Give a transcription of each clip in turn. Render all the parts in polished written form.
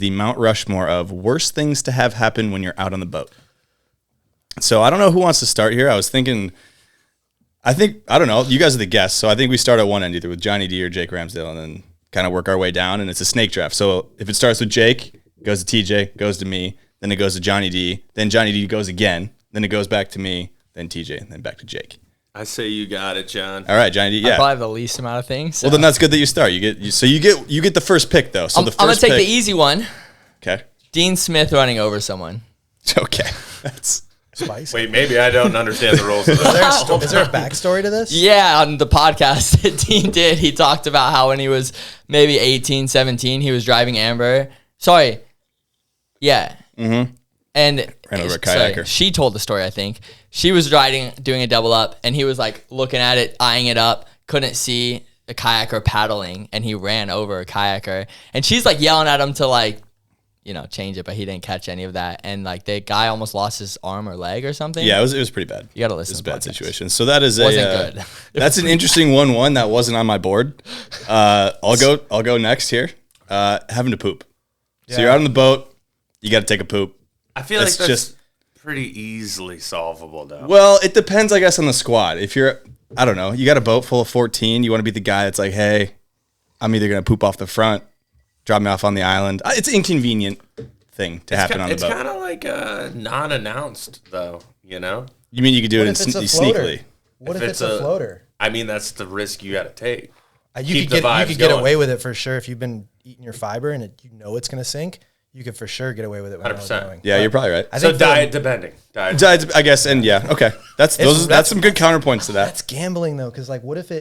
the Mount Rushmore of worst things to have happen when you're out on the boat. So I don't know who wants to start here. I was thinking, I don't know. You guys are the guests, so I think we start at one end, either with Johnny D or Jake Ramsdell, and then kind of work our way down, and it's a snake draft. So if it starts with Jake, goes to TJ, goes to me, then it goes to Johnny D, then Johnny D goes again, then it goes back to me, then TJ, and then back to Jake. I say you got it, John. All right, Johnny D. Yeah, I probably have the least amount of things. So. Well, then that's good that you start. You get the first pick though. So I'm gonna take the easy one. Okay. Dean Smith running over someone. Okay. That's spicy. Wait, maybe I don't understand the rules of this. Is there a backstory to this? Yeah, on the podcast that Dean did, he talked about how when he was maybe 18, 17, he was driving Amber. Sorry. Yeah. Mm-hmm. And ran over a kayaker. She told the story, I think. She was riding, doing a double up, and he was like looking at it, eyeing it up, couldn't see a kayaker paddling, and he ran over a kayaker. And she's like yelling at him to like, change it, but he didn't catch any of that. And like the guy almost lost his arm or leg or something. Yeah, it was pretty bad. You got to listen. It was to a bad podcasts. situation. So that is Wasn't good. That's an interesting 1-1 that wasn't on my board. I'll go next here. Having to poop. Yeah. So you're out on the boat. You got to take a poop. I feel like that's pretty easily solvable, though. Well, it depends, I guess, on the squad. If you're, I don't know, you got a boat full of 14, you want to be the guy that's like, hey, I'm either going to poop off the front, drop me off on the island. It's an inconvenient thing to happen on the boat. It's kind of like non-announced, though, You mean you could do it sneakily? What if If it's a floater? I mean, that's the risk you got to take. You could get away with it for sure if you've been eating your fiber and it's going to sink. You could for sure get away with it. 100%. Yeah, you're probably right. So diet depending. Diet, I guess, and yeah, okay. That's some good counterpoints to that. That's gambling though, because like, what if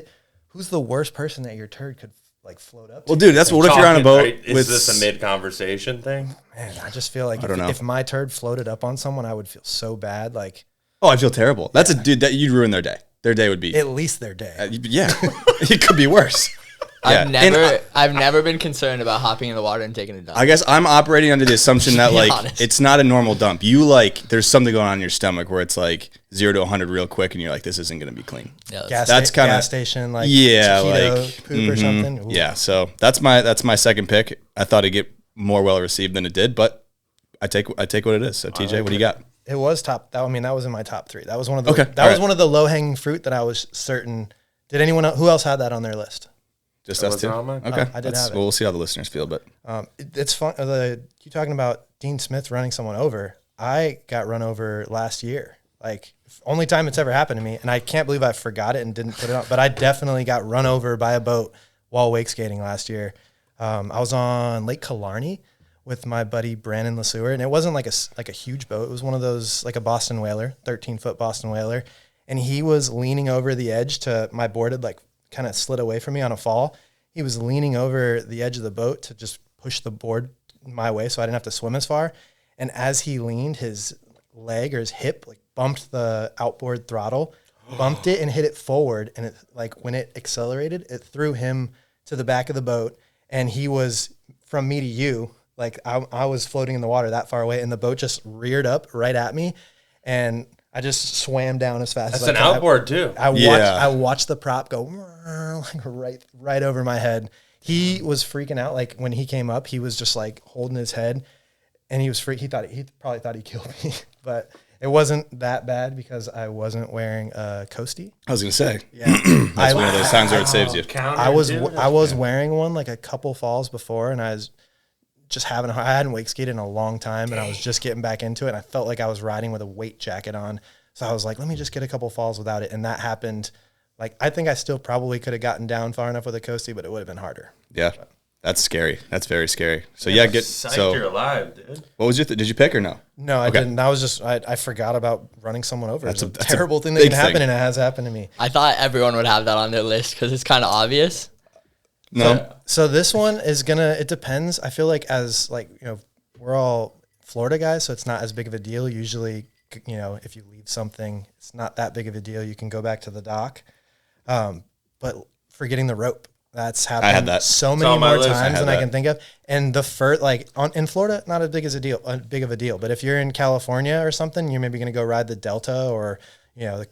who's the worst person that your turd could like float up to? Well, dude, that's what if you're on a boat with... Is this a mid-conversation thing? Man, I just feel like if my turd floated up on someone, I would feel so bad. Like, oh, I feel terrible. That's a dude that you'd ruin their day. Their day would be... At least their day. Yeah. It could be worse. I've never been concerned about hopping in the water and taking a dump. I guess I'm operating under the assumption that like honest. it's not a normal dump. There's something going on in your stomach where it's like 0 to 100 real quick, and you're like, this isn't going to be clean. Yeah, that's kind of gas station, like like poop or something. Ooh. Yeah, so that's my second pick. I thought it'd get more well received than it did, but I take what it is. So TJ, what do you got? It was top. That was in my top 3. That was one of the one of the low hanging fruit that I was certain. Did anyone else, who else had that on their list? Just us two? Okay. I did have it. Well, we'll see how the listeners feel, but it's fun. You talking about Dean Smith running someone over? I got run over last year. Like, only time it's ever happened to me, and I can't believe I forgot it and didn't put it on. But I definitely got run over by a boat while wake skating last year. I was on Lake Killarney with my buddy Brandon LeSueur, and it wasn't like a huge boat. It was one of those, like a Boston whaler, 13-foot Boston whaler, and he was leaning over the edge to my board had like kind of slid away from me on a fall. He was leaning over the edge of the boat to just push the board my way so I didn't have to swim as far. And as he leaned, his leg or his hip like bumped the outboard throttle, bumped it and hit it forward. And it, like, when it accelerated, it threw him to the back of the boat. And he was, from me to you, like I was floating in the water that far away, and the boat just reared up right at me. And I just swam down as fast as I could. That's an outboard too. I watched the prop go like right over my head. He was freaking out. Like, when he came up, he was just like holding his head, and he was he probably thought he killed me, but it wasn't that bad because I wasn't wearing a coastie. I was gonna say, yeah, that's one of those times where it saves you. I was wearing one like a couple falls before, and I was just I hadn't wake skated in a long time, and I was just getting back into it, and I felt like I was riding with a weight jacket on. So I was like, let me just get a couple falls without it. And that happened. Like, I think I still probably could have gotten down far enough with a coastie, but it would have been harder. Yeah. That's scary. That's very scary. So you're alive, dude. What was did you pick or no? No, I didn't. I was just, I forgot about running someone over. That's a terrible thing that can happen, and it has happened to me. I thought everyone would have that on their list because it's kind of obvious. No. So this one is it depends. I feel like we're all Florida guys, so it's not as big of a deal. Usually, if you leave something, it's not that big of a deal. You can go back to the dock. But forgetting the rope, that's happened I had that. so many more times than I can think of. And the in Florida, not as big of a deal. But if you're in California or something, you're maybe going to go ride the Delta or, the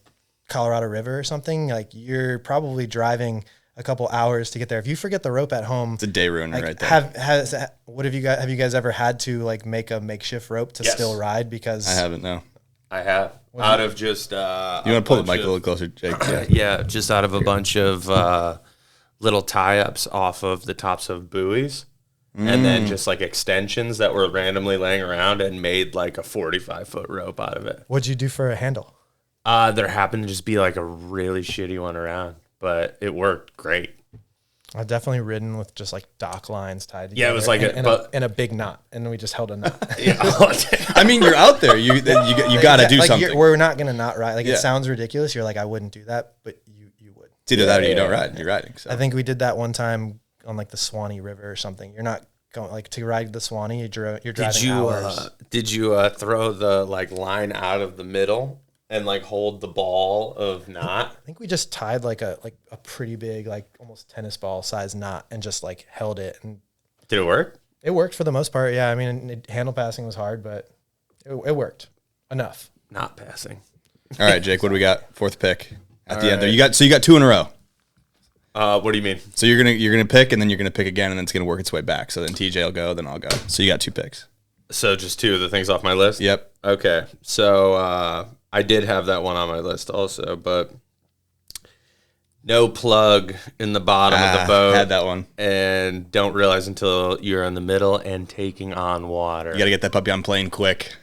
Colorado River or something. Like, you're probably driving a couple hours to get there. If you forget the rope at home, It's a day ruiner like, right there. have you guys ever had to like make a makeshift rope to Yes. still ride? Because I haven't, no. I have. Out of just You want to pull the mic a little closer, Jake? Yeah. Yeah, just out of a bunch of little tie-ups off of the tops of buoys. And then just like extensions that were randomly laying around and made like a 45-foot rope out of it. what'd you do for a handle? There happened to just be like a really shitty one around, but it worked great. I've definitely ridden with just like dock lines tied together. Yeah, it was like in a big knot, and we just held a knot. Yeah. I mean, you're out there. You got to do like something. we're not gonna not ride. Like Yeah. it sounds ridiculous. You're like, I wouldn't do that, but you would. It's either that or you don't ride. You're riding. So. I think we did that one time on like the Swanee River or something. You're not going like to ride the Swanee. You're driving hours. Did you throw the like line out of the middle and like hold the ball of knot? I think we just tied like a pretty big, like almost tennis ball size knot and just like held it, and Did it work? it worked for the most part. Yeah, I mean, handle passing was hard, but it worked enough. Not passing. All right, Jake, what do we got? Fourth pick at the end there. You got 2 in a row. What do you mean? So you're gonna pick, and then you're gonna pick again, and then it's gonna work its way back. So then TJ will go, then I'll go. So you got 2 picks. So just 2 of the things off my list? Yep. Okay. So I did have that one on my list also, but no plug in the bottom of the boat. Had that one. And don't realize until you're in the middle and taking on water. You got to get that puppy on plane quick.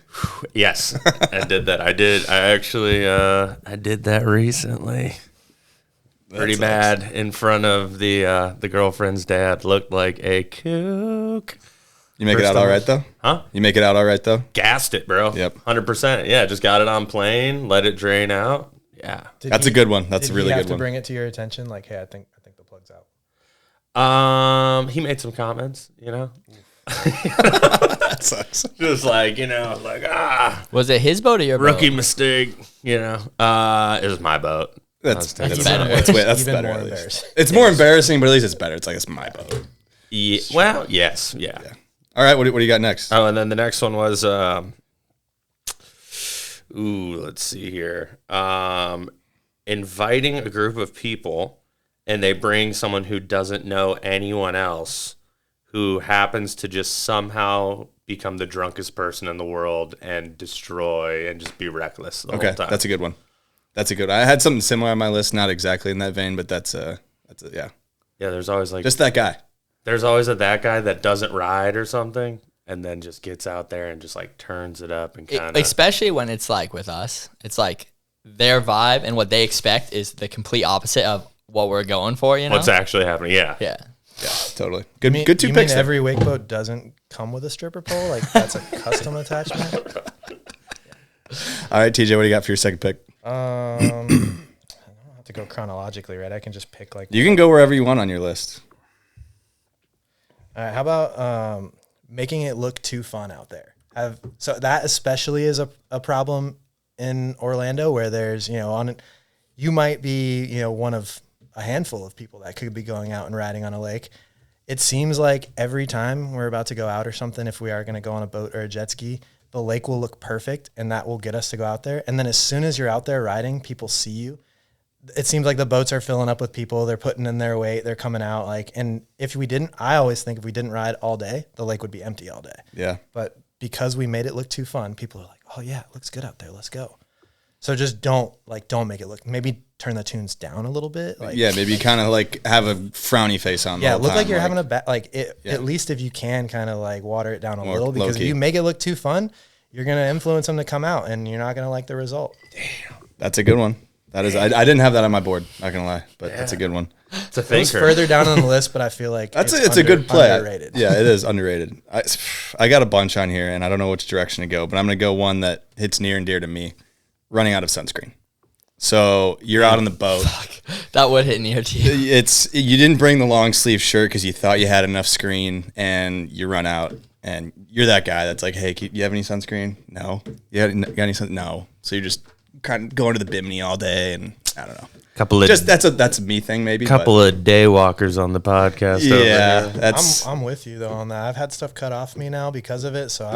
Yes, I did that. I actually I did that recently. Pretty bad in front of the girlfriend's dad. Looked like a kook. You make it out all right though. Huh? You make it out all right though. Gassed it, bro. Yep. 100%. Yeah, just got it on plane, let it drain out. Yeah. That's a good one. That's a really Did he good have to one. bring it to your attention? Like, hey, I think the plug's out. He made some comments, you know. That sucks. Just like, you know, like Was it his boat or your rookie boat? mistake, you know. It was my boat. That's better. That's Even better. more At least. embarrassing. It's more embarrassing, but at least it's better. It's like it's my boat. Yeah, well, yes, yeah. All right, what do you got next? Oh, and then the next one was let's see here. Inviting a group of people and they bring someone who doesn't know anyone else who happens to just somehow become the drunkest person in the world and destroy and just be reckless the Okay, whole time. that's a good one. That's a good one. I had something similar on my list, not exactly in that vein, but that's yeah. Yeah, there's always like Just that guy. there's always that guy that doesn't ride or something and then just gets out there and just like turns it up and kind of Especially when it's like with us, it's like their vibe and what they expect is the complete opposite of what we're going for. You know, what's actually happening. Yeah. yeah. Yeah, totally. Good. You mean, Good 2 you picks. mean there. every wakeboat doesn't come with a stripper pole? Like that's a custom attachment? All right, TJ, what do you got for your second pick? I don't have to go chronologically, right? I can just pick like. You can go wherever you want on your list. All right, how about making it look too fun out there? So that especially is a problem in Orlando, where there's you might be one of a handful of people that could be going out and riding on a lake. It seems like every time we're about to go out or something, if we are going to go on a boat or a jet ski, the lake will look perfect, and that will get us to go out there. And then as soon as you're out there riding, people see you. It seems like the boats are filling up with people. They're putting in their weight. They're coming out. And I always think if we didn't ride all day, the lake would be empty all day. Yeah. But because we made it look too fun, people are like, oh yeah, it looks good out there. Let's go. So just don't make it look, maybe turn the tunes down a little bit. Like, Yeah, maybe kind of like have a frowny face on. The yeah, whole look time, like you're having a Yeah. at least if you can kind of like water it down a More little, because if low-key. you make it look too fun, you're going to influence them to come out and you're not going to like the result. That's a good one. That is. I didn't have that on my board. Not gonna lie, but that's a good one. it's a It was thinker. further down on the list, but I feel like It's a good play. Underrated. Yeah, it is underrated. I got a bunch on here, and I don't know which direction to go, but I'm gonna go one that hits near and dear to me: running out of sunscreen. So you're out on the boat. That would hit near to you. You didn't bring the long sleeve shirt because you thought you had enough screen, and you run out, and you're that guy that's like, "Hey, you have any sunscreen? No. You got any sun? No." So you're just kind of going to the Bimini all day, and I don't know. Couple of Just that's a me thing maybe. couple of day walkers on the podcast. over Yeah, here. that's I'm with you though on that. I've had stuff cut off me now because of it, so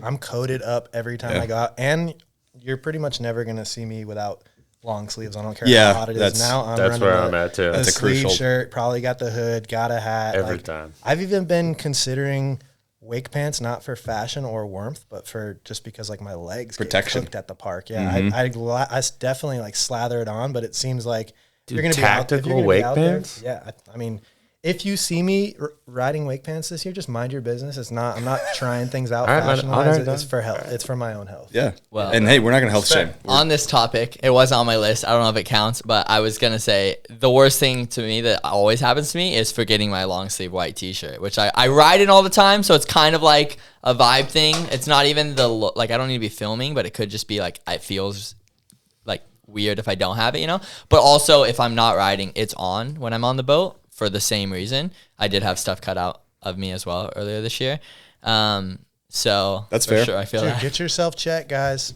I'm coated up every time I go out, and you're pretty much never gonna see me without long sleeves. I don't care Yeah, how hot it is that's- now. I'm That's running where I'm at too. a That's a sleeve crucial- shirt, probably got the hood, got a hat. Every time. I've even been considering wake pants, not for fashion or warmth, but for just because like my legs Protection. get cooked at the park. Yeah, I definitely like slather it on, but it seems like you're going to be out, if tactical you're gonna be wake out there- pants? yeah, I mean, if you see me riding wake pants this year, just mind your business. It's not. I'm not trying things out All right, man. fashion All wise. right, It's for health. It's for my own health. Yeah. Well, and hey, we're not gonna health shame. On this topic, it wasn't on my list. I don't know if it counts, but I was gonna say the worst thing to me that always happens to me is forgetting my long sleeve white t-shirt, which I ride in all the time, so it's kind of like a vibe thing. It's not even like I don't need to be filming, but it could just be like it feels like weird if I don't have it, you know. But also if I'm not riding, it's on when I'm on the boat for the same reason. I did have stuff cut out of me as well earlier this year. So That's for fair. sure, I feel Dude, that. get yourself checked, guys.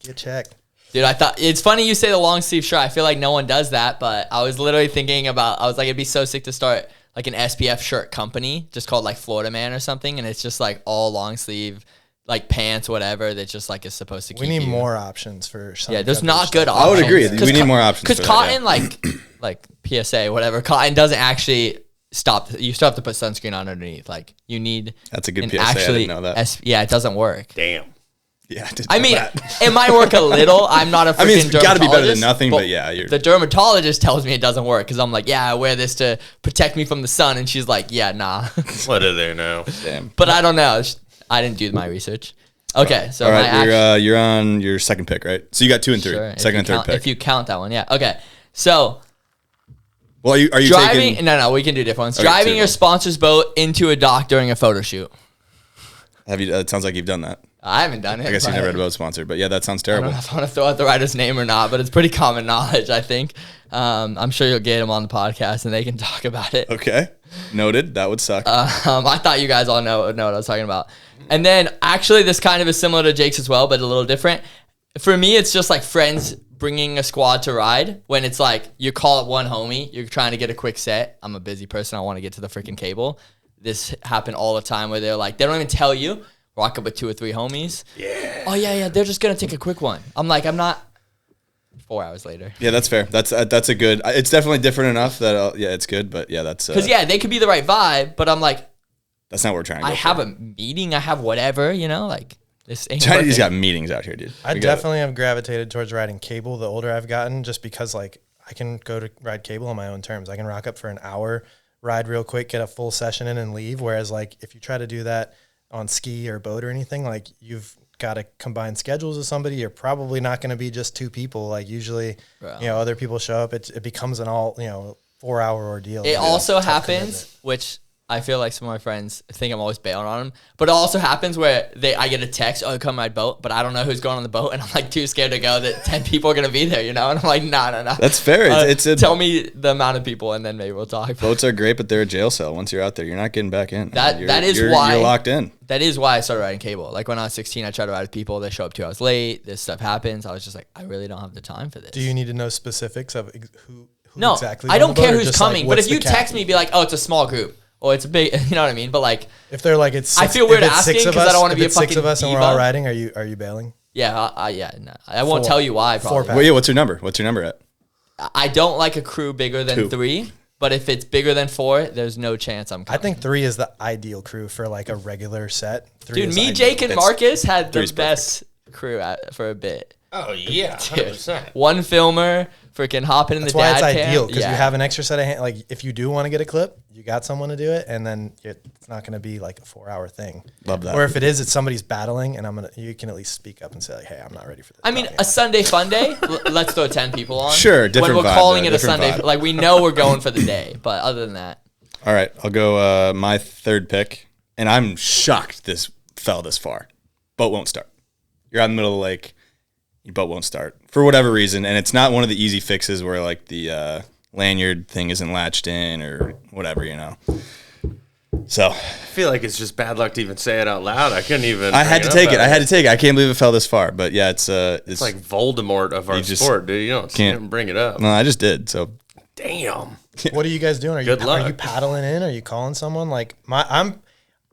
Get checked. Dude, I thought it's funny you say the long sleeve shirt. I feel like no one does that, but I was literally thinking about, I was like, it'd be so sick to start like an SPF shirt company just called like Florida Man or something. And it's just like all long sleeve, like pants, whatever, that just like is supposed to keep We need you. more options for some. Yeah, there's coverage not good stuff. options. I would agree. We need more options Because for that, cotton, like PSA, whatever, cotton doesn't actually stop. You still have to put sunscreen on underneath. Like you need. That's a good an PSA. I didn't know that. yeah, it doesn't work. Damn. Yeah. I mean, it might work a little. I'm not a freaking I mean, it's gotta be better than dermatologist, nothing, but yeah, you're- the dermatologist tells me it doesn't work because I'm like, yeah, I wear this to protect me from the sun, and she's like, yeah, nah. What do they know? Damn. But I don't know. I didn't do my research. Okay, so All my right, you're on your second pick, right? So you got 2 and 3, sure, second and third count, pick. if you count that one, yeah. Okay, so Well, are you driving? taking? No, we can do different ones. Okay, Driving two your ones. sponsor's boat into a dock during a photo shoot. Have you? It sounds like you've done that. I haven't done it. I guess you've but never had a boat sponsor, but yeah, that sounds I don't terrible. know if I want to throw out the writer's name or not, but it's pretty common knowledge, I think. I'm sure you'll get them on the podcast and they can talk about it. Okay, noted. That would suck. I thought you guys all know what I was talking about. And then actually this kind of is similar to Jake's as well, but a little different. For me, it's just like friends bringing a squad to ride when it's like you call up one homie, you're trying to get a quick set. I'm a busy person. I want to get to the freaking cable. This happened all the time where they're like, they don't even tell you. Rock up with 2 or 3 homies. Yeah. Oh, yeah. They're just going to take a quick one. I'm like, I'm not. 4 hours later. Yeah, that's fair. That's a good. It's definitely different enough that yeah, it's good. But yeah, that's Because, yeah, they could be the right vibe, but I'm like, that's not what we're trying to. I have a meeting. I have whatever, you know, like this ain't Chinese working. got meetings out here, dude. I We got it. definitely have gravitated towards riding cable the older I've gotten, just because like I can go to ride cable on my own terms. I can rock up for an hour, ride real quick, get a full session in and leave. Whereas like if you try to do that on ski or boat or anything, like you've got to combine schedules with somebody. You're probably not going to be just 2 people. Like usually, Bro. you know, other people show up. It becomes an 4-hour ordeal. It also Tough happens, commitment. which I feel like some of my friends think I'm always bailing on them, but it also happens where I get a text, oh, come ride boat, but I don't know who's going on the boat, and I'm like too scared to go that 10 people are going to be there, you know? And I'm like, nah. That's fair. It's tell me the amount of people, and then maybe we'll talk. boats are great, but they're a jail cell. Once you're out there, you're not getting back in. That is you're why- you're locked in. That is why I started riding cable. Like when I was 16, I tried to ride with people. They show up 2 hours late. This stuff happens. I was just like, I really don't have the time for this. Do you need to know specifics of who No, exactly? I on don't the boat, care or who's just, like, coming, but what's if you the cap? text me, be like, oh, it's a small group. Or it's a big, you know what I mean? But like, If they're like it's, I six, feel weird if it's asking 6 of 'cause I us, don't wanna if be a it's 6 of fucking us and we're all diva. riding. Are you bailing? yeah, no, I won't 4. tell you why. 4 Probably. pack. Well, yeah. What's your number? What's your number at? I don't like a crew bigger than 2. 3, but if it's bigger than 4, there's no chance I'm I coming. think 3 is the ideal crew for like a regular set. 3 Dude, is me, ideal. Jake, and Marcus had the 3's perfect. best crew for a bit. Oh yeah, 100%. One filmer, freaking hopping in That's the why dad it's cam. ideal because Yeah. you have an extra set of hands. Like if you do want to get a clip, you got someone to do it, and then it's not going to be like a 4-hour thing. Love that. Or if it is, it's somebody's battling, and you can at least speak up and say like, "Hey, I'm not ready for this." I mean, a Sunday fun day. Let's throw 10 people on. Sure, different When we're vibe, calling though, it a different Sunday, vibe. like we know we're going for the day. But other than that, All right, I'll go my third pick, and I'm shocked this fell this far. Boat won't start. You're out in the middle of the lake. Your boat won't start for whatever reason, and it's not one of the easy fixes where like the lanyard thing isn't latched in or whatever, you know. So I feel like it's just bad luck to even say it out loud. I couldn't even. I had to bring take it. up I had at to take it. I can't believe it fell this far, but yeah, it's It's like Voldemort of our just sport, dude. You don't can't- even bring it up. no, I just did. So Damn. what are you guys doing? Are Good you luck. paddling in? Are you calling someone? Like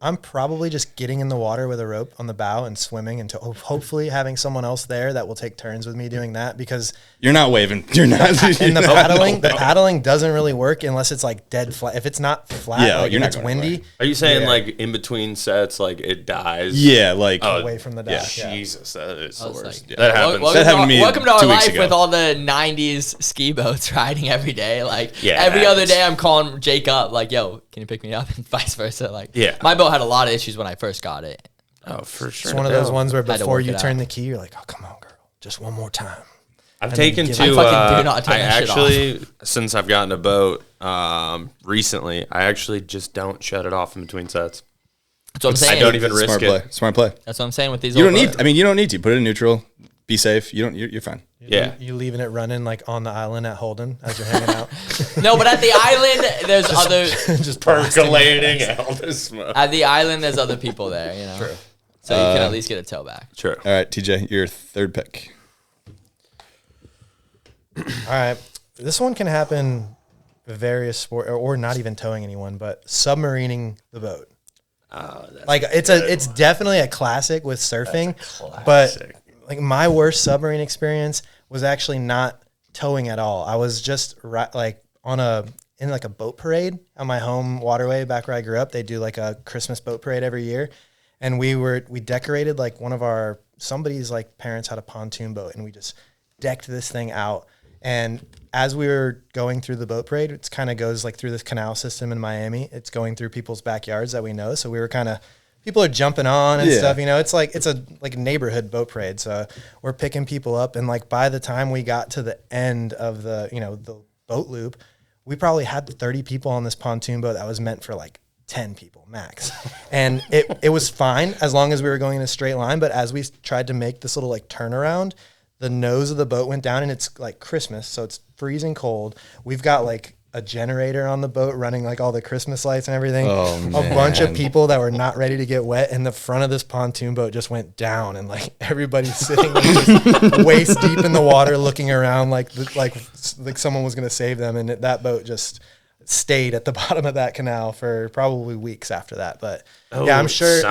I'm probably just getting in the water with a rope on the bow and swimming, and hopefully having someone else there that will take turns with me doing that, because You're not waving. You're not. and the paddling doesn't really work unless it's like dead flat. If it's not flat, Yeah, like you're if not it's going windy, away. Are you saying like in between sets, like it dies? Yeah, like away from the dock. Yeah. Jesus, that is the worst. like, That happens. That happened to me Welcome to our 2 weeks life ago. with all the '90s ski boats riding every day. Like Yeah, every other it's- day, I'm calling Jake up, like, "Yo, can you pick me up?" And vice versa. Like, Yeah. my boat had a lot of issues when I first got it. Oh, for sure. It's one of those ones where Had to before work you it turn out. the key, you're like, oh, come on, girl, just one more time. I've then taken give to. it- I fucking do not turn I that shit off. actually, since I've gotten a boat recently, I actually just don't shut it off in between sets. That's what I'm saying. I don't even Smart risk play. it. Smart play. That's what I'm saying with these. You don't old need. boats. I mean, you don't need to put it in neutral. Be safe. You don't. You're fine. Yeah. You leaving it running like on the island at Holden as you're hanging out. No, but at the island, there's other. Just blasting. Percolating out the smoke. At the island, there's other people there. You know. True. So you can at least get a tail back. True. All right, TJ, your third pick. All right. This one can happen various sport or not even towing anyone, but submarining the boat. Like it's definitely a classic with surfing, but like my worst submarine experience was actually not towing at all. I was just like in like a boat parade on my home waterway back where I grew up. They do like a Christmas boat parade every year. And we decorated like somebody's like parents had a pontoon boat, and we just decked this thing out. And as we were going through the boat parade, it kind of goes like through this canal system in Miami. It's going through people's backyards that we know. So we were people are jumping on and stuff, you know, it's a neighborhood boat parade. So we're picking people up. And like, by the time we got to the end of the boat loop, we probably had 30 people on this pontoon boat that was meant for like 10 people max. And it was fine as long as we were going in a straight line. But as we tried to make this little like turnaround, the nose of the boat went down, and it's like Christmas, so it's freezing cold. We've got like a generator on the boat running like all the Christmas lights and everything. Oh, a bunch of people that were not ready to get wet, and the front of this pontoon boat just went down, and like everybody's sitting like, just waist deep in the water looking around like someone was going to save them. And that boat just stayed at the bottom of that canal for probably weeks after that. But yeah, I'm sure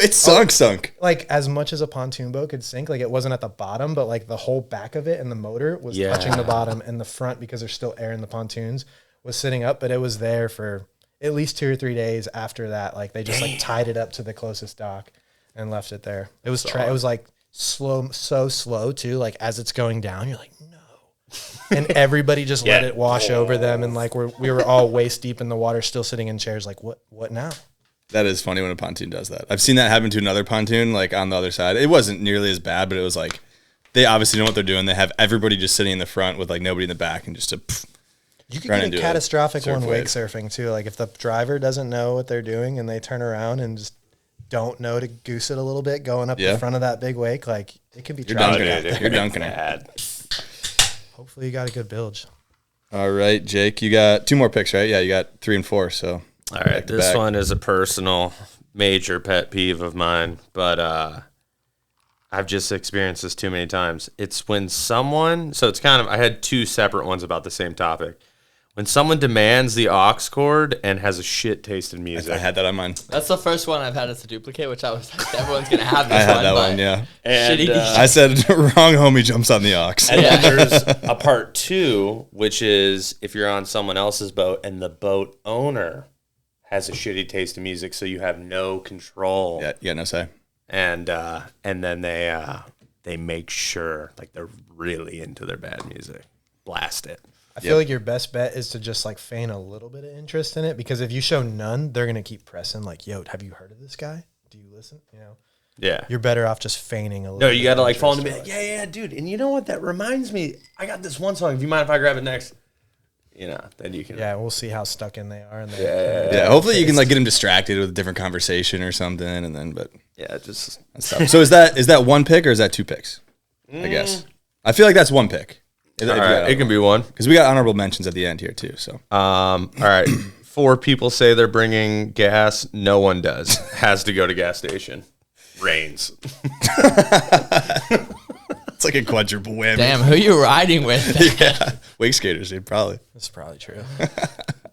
It's sunk. like as much as a pontoon boat could sink, like it wasn't at the bottom, but like the whole back of it and the motor was touching the bottom, and the front, because there's still air in the pontoons, was sitting up. But it was there for at least 2 or 3 days after that. Like they just like tied it up to the closest dock and left it there. It was it was like slow, so slow too. Like as it's going down, you're like, no. And everybody just let it wash over them, and like we were all waist deep in the water, still sitting in chairs. Like what now? That is funny when a pontoon does that. I've seen that happen to another pontoon, like on the other side. It wasn't nearly as bad, but it was like they obviously know what they're doing. They have everybody just sitting in the front with like nobody in the back, and just You could run get into a a catastrophic surf one wave. wake surfing too. Like if the driver doesn't know what they're doing and they turn around and just don't know to goose it a little bit going up the front of that big wake, like it could be You're tragic. dunking it. You're dunking it. Hopefully you got a good bilge. All right, Jake, you got 2 more picks, right? Yeah, you got 3 and 4. So All right, this one is a personal major pet peeve of mine, but I've just experienced this too many times. It's when someone, so it's kind of, I had 2 separate ones about the same topic. When someone demands the aux cord and has a shit taste in music. I had that on mine. That's the first one I've had as a duplicate, which I was like, everyone's gonna have this I had one. that but one, yeah. And, shitty I said wrong homie jumps on the aux. And then there's a part 2, which is if you're on someone else's boat and the boat owner has a shitty taste in music, so you have no control. Yeah, you got no say. And then they make sure like they're really into their bad music. Blast it. I feel like your best bet is to just like feign a little bit of interest in it, because if you show none, they're gonna keep pressing. Like, yo, have you heard of this guy? Do you listen? You know, Yeah. you're better off just feigning a little. No, you got to like fall into into be like, yeah, dude. And you know what? That reminds me. I got this one song. Do you mind if I grab it next? You know, then you can. Yeah, we'll see how stuck in they are. And Yeah, hopefully you can like get them distracted with a different conversation or something, and then Yeah, just. that's tough. So is that 1 pick or is that 2 picks? I guess. I feel like that's 1 pick. All right, it can be one. Because we got honorable mentions at the end here too. So All right. 4 people say they're bringing gas. No one does. Has to go to gas station. Rains. it's like a quadruple whammy. Damn, who you riding with? Yeah, wake skaters, dude, probably. That's probably true.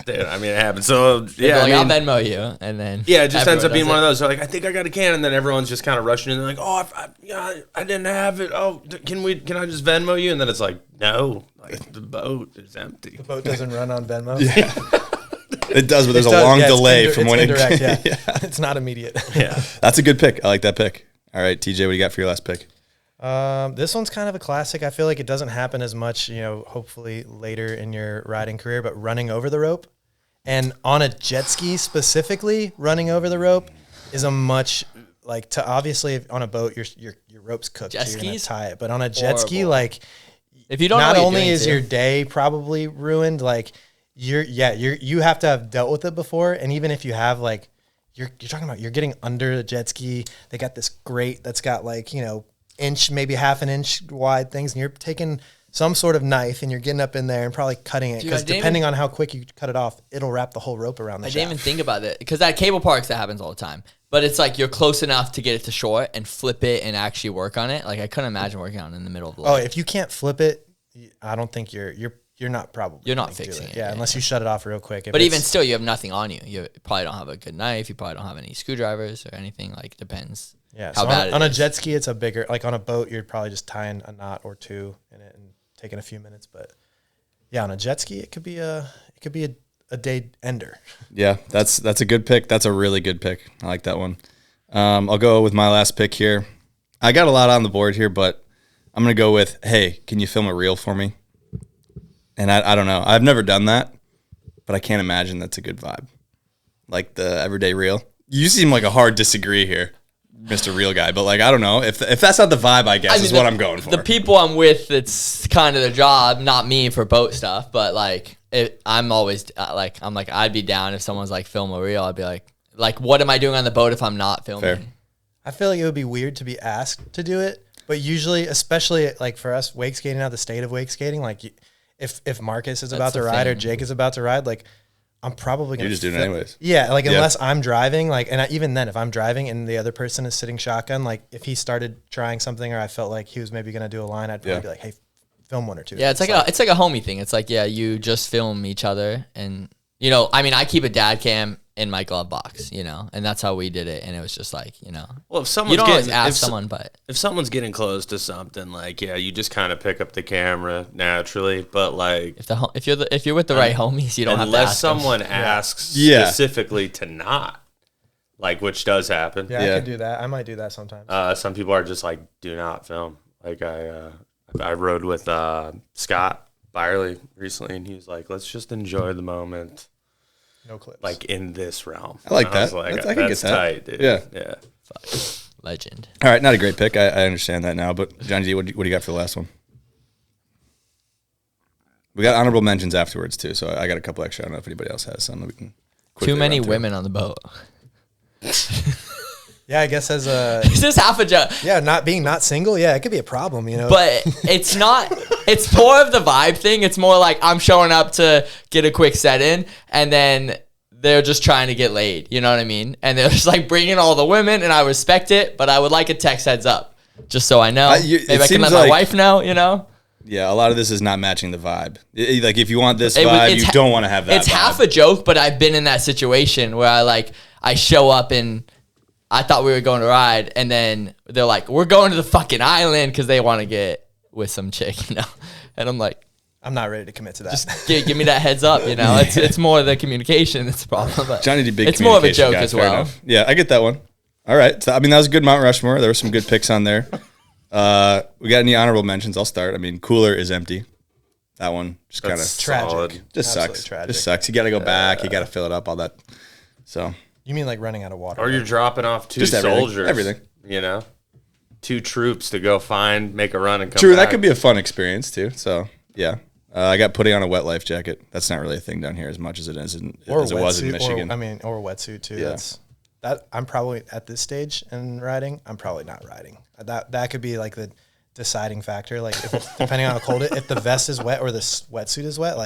Dude, I mean, it happens. So, Yeah, yeah, like, I I'll mean, Venmo you, and then yeah, it just ends up being everyone one of does those. So like, I think I got a can, and then everyone's just kind of rushing in. They're like, "Oh, I didn't have it. Oh, can I just Venmo you?" And then it's like, "No, like the boat is empty." The boat doesn't run on Venmo. It does, but there's It a does, long yeah, delay it's from when indirect, it. yeah. It's not immediate. Yeah, That's a good pick. I like that pick. All right, TJ, what do you got for your last pick? This one's kind of a classic. I feel like it doesn't happen as much, hopefully later in your riding career, but running over the rope. And on a jet ski specifically, running over the rope is a much obviously if on a boat your rope's cooked, Jet so you're gonna skis? tie it. But on a jet ski, Horrible. If you don't know not what you're only doing, is too. your day probably ruined, you have to have dealt with it before, and even if you have you're talking about you're getting under the jet ski. They got this grate that's got inch, maybe half an inch wide things, and you're taking some sort of knife and you're getting up in there and probably cutting it Dude, because I didn't depending on how quick you cut it off, it'll wrap the whole rope around the I shaft. didn't even think about that because at cable parks that happens all the time. But it's like you're close enough to get it to shore and flip it and actually work on it. Like I couldn't imagine working on it in the middle of the lake. Oh, if you can't flip it, I don't think you're not probably You're not gonna do fixing it, Yeah, yeah. unless you shut it off real quick. If But even it's- still, you have nothing on you. You probably don't have a good knife. You probably don't have any screwdrivers or anything. Like depends. yeah, how so bad on it a is. jet ski, it's a bigger. Like on a boat, you're probably just tying a knot or two in it and taking a few minutes. But yeah, on a jet ski, it could be a day ender. Yeah, that's a good pick. That's a really good pick. I like that one. I'll go with my last pick here. I got a lot on the board here, but I'm going to go with, hey, can you film a reel for me? And I don't know. I've never done that, but I can't imagine that's a good vibe. Like the everyday reel. You seem like a hard disagree here, Mr. Reel Guy, but I don't know. If that's not the vibe, I guess, is what I'm going for. The people I'm with, it's kind of their job, not me for boat stuff. But I'm always I'd be down if someone's like film a reel. I'd be like, what am I doing on the boat if I'm not filming? Fair. I feel like it would be weird to be asked to do it, but usually, especially for us wake skating out, the state of wake skating, if Marcus is about the to ride or thing. Jake is about to ride, I'm probably gonna. You're just doing it anyways. Yeah, unless I'm driving, even then, if I'm driving and the other person is sitting shotgun, if he started trying something or I felt like he was maybe gonna do a line, I'd probably be like, hey, film one or two. Yeah, it's like a homie thing. It's like, yeah, you just film each other, and I keep a dad cam in my glove box, and that's how we did it, and it was just well, if someone's you don't always getting, ask if so- someone, but if someone's getting close to something, you just kind of pick up the camera naturally. But if you're with the right homies, you don't have to unless ask them. someone asks Yeah. specifically to not, which does happen. Yeah, Yeah. I could do that. I might do that sometimes. Some people are just like, do not film. I rode with Scott Byerly recently, and he was like, let's just enjoy the moment, No clips. in this realm. I like And was that. like, I can get that's that. tight, dude. Yeah. Yeah. Legend. All right, not a great pick. I understand that now, but Johnny D, what do you got for the last one? We got honorable mentions afterwards too, so I got a couple extra. I don't know if anybody else has some that we can. quickly Too many run through. women on the boat. yeah, I guess as a Is this half a joke? not single, yeah, it could be a problem, But it's not. It's more of the vibe thing. It's more like I'm showing up to get a quick set in, and then they're just trying to get laid. You know what I mean? And they're just bringing all the women, and I respect it, but I would like a text heads up, just so I know. It Maybe I can seems let my like- wife know. You know, Yeah, a lot of this is not matching the vibe. If you want this It was- vibe, it's you ha- don't want to have that. it's vibe. half a joke, but I've been in that situation where I show up and I thought we were going to ride, and then they're like, "We're going to the fucking island" because they want to get with some chick, And I'm like, I'm not ready to commit to that. just give me that heads up, It's more the communication that's the problem. But Johnny D, big. it's more of a communication joke guy, as fair well. enough. Yeah, I get that one. All right, so, that was a good Mount Rushmore. There were some good picks on there. We got any honorable mentions? I'll start. Cooler is empty. That one just kind of That's tragic. solid. just Absolutely sucks. tragic. Just sucks. You got to go back. You got to fill it up. All that. So You mean running out of water? Or you're dropping off two Just everything. soldiers. Everything. 2 troops to go make a run and come true. back. That could be a fun experience too. So yeah. I got putting on a wet life jacket. That's not really a thing down here as much as it is as it was in Michigan. Or a wetsuit too. Yeah. That I'm probably at this stage in riding. I'm probably not riding. That could be the deciding factor. If it's, depending on how cold if the vest is wet or the wetsuit is wet,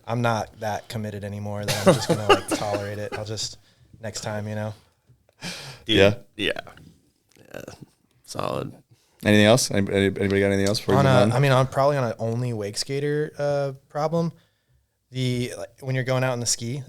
I'm not that committed anymore. That I'm just gonna tolerate it. I'll just next time, Yeah. Yeah. Solid. Anything else? Anybody got anything else? Before we move on? I'm probably on an only wake skater problem. when you're going out on the ski,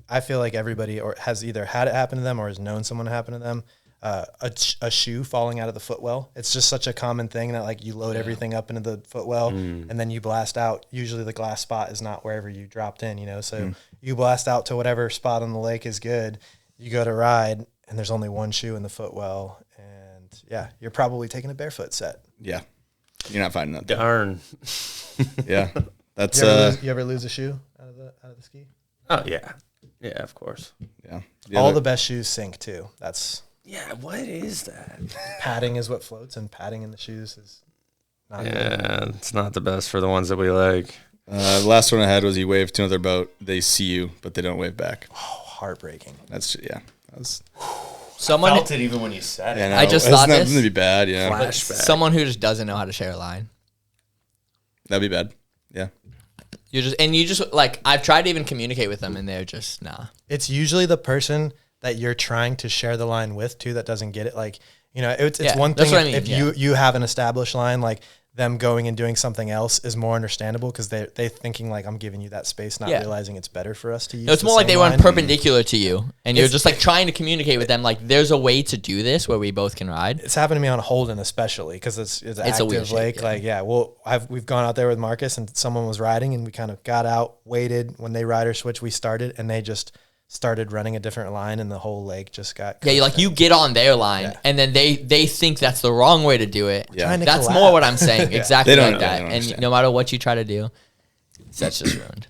I feel like everybody or has either had it happen to them or has known someone to happen to them. A shoe falling out of the footwell. It's just such a common thing that like you load everything up into the footwell and then you blast out. Usually the glass spot is not wherever you dropped in, so you blast out to whatever spot on the lake is good. You go to ride and there's only one shoe in the footwell, and yeah, you're probably taking a barefoot set. Yeah. You're not finding that. Darn. Yeah. That's you ever lose a shoe out of the ski? Oh yeah, yeah, of course. yeah. All the best shoes sink too. That's What is that? padding is what floats, and padding in the shoes is not good. Yeah, it's not the best for the ones that we like. The last one I had was you wave to another boat. They see you, but they don't wave back. Oh, heartbreaking. That's That was. Someone, Felt it even when you said it. I just thought it's this. gonna be bad. Yeah, Flashback. someone who just doesn't know how to share a line. that'd be bad. Yeah. You just like, I've tried to even communicate with them and they're just, nah. It's usually the person that you're trying to share the line with too that doesn't get it. Like, it's Yeah, one that's thing what I mean, if you have an established line, like them going and doing something else is more understandable because they thinking like, I'm giving you that space, not Yeah. realizing it's better for us to use. No, it's the more like same they run line. perpendicular to you and you're just like trying to communicate with them. Like, there's a way to do this where we both can ride. It's happened to me on Holden, especially because it's a active weird shape, lake. yeah. Like, yeah, we've gone out there with Marcus and someone was riding and we kind of got out, waited when they rider switch, we started and they just started running a different line and the whole lake just got Yeah, you get on their line Yeah. and then they think that's the wrong way to do it. Yeah. Trying to That's collab. more what I'm saying. Exactly They don't like know. that. They don't And understand. no matter what you try to do, that's just ruined.